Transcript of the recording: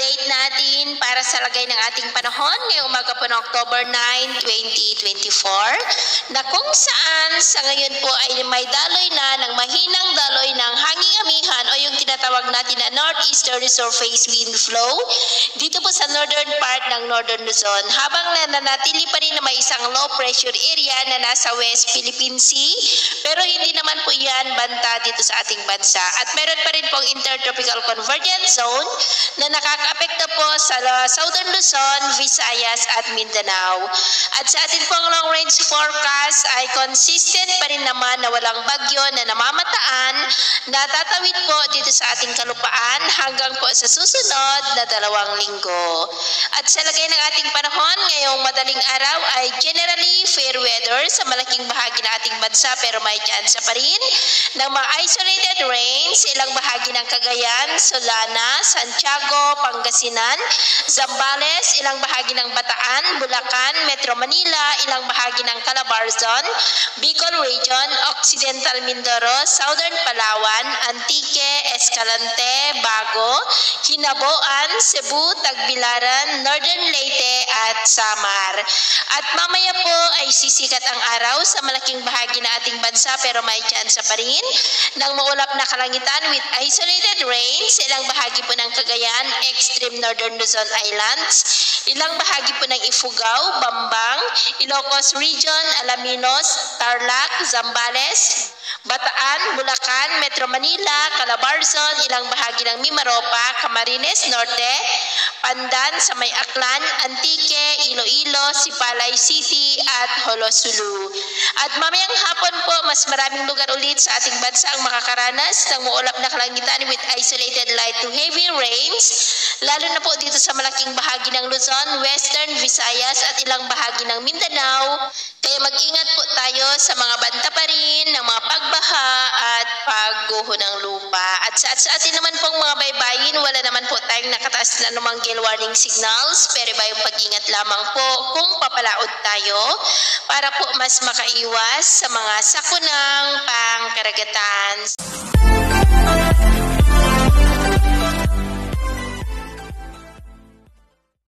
update natin para sa lagay ng ating panahon ngayong umaga po ng October 9, 2024 na kung saan sa ngayon po ay may daloy na ng mahinang daloy ng hanging amihan o yung tinatawag natin na northeasterly surface wind flow dito po sa northern part ng Northern Luzon habang nananatili pa rin na may isang low pressure area na nasa West Philippine Sea pero hindi naman po yan banta dito sa ating bansa at meron pa rin pong intertropical convergence zone na nakakaapekto po sa Southern Luzon, Visayas at Mindanao. At sa ating pong long range forecast ay consistent pa rin naman na walang bagyo na namamataan na tatawid po dito sa ating kalupaan hanggang po sa susunod na 2 linggo. At sa lagay ng ating panahon ngayong madaling araw ay generally fair weather sa malaking bahagi ng ating bansa pero may chance pa rin ng mga isolated rains sa ilang bahagi ng Cagayan, Solana, Santiago, Pangasinan, Zambales, ilang bahagi ng Bataan, Bulacan, Metro Manila, ilang bahagi ng Calabarzon, Bicol Region, Occidental Mindoro, Southern Palawan, Antique, Escalante, Bago, Hinaboan, Cebu, Tagbilaran, Northern Leyte at Samar. At mamaya po ay sisikat ang araw sa malaking bahagi ng ating bansa pero may chance pa rin ng maulap na kalangitan with isolated rain sa ilang bahagi po ng Cagayan, extreme northern Luzon Islands, ilang bahagi po ng Ifugao, Bambang, Ilocos Region, Alaminos, Tarlac, Zambales, Bataan, Bulacan, Metro Manila, Calabarzon, ilang bahagi ng Mimaropa, Camarines Norte, Pandan sa May Aklan, Antique, Iloilo, Sipalay City at Holosulu. At mamayang hapon po, mas maraming lugar ulit sa ating bansa ang makakaranas ng muulap na kalangitan with isolated light to heavy rains, lalo na po dito sa malaking bahagi ng Luzon, Western Visayas at ilang bahagi ng Mindanao. Kaya mag-ingat po tayo sa mga banta pa rin ng mga pagbaha at pagguho ng lupa. At sa atin naman pong mga baybayin, wala naman po tayong nakataas na anumang gale warning signals, pero ba yung pag-ingat lamang po kung papalaod tayo para po mas makaiwas sa mga sakunang pangkaragatan.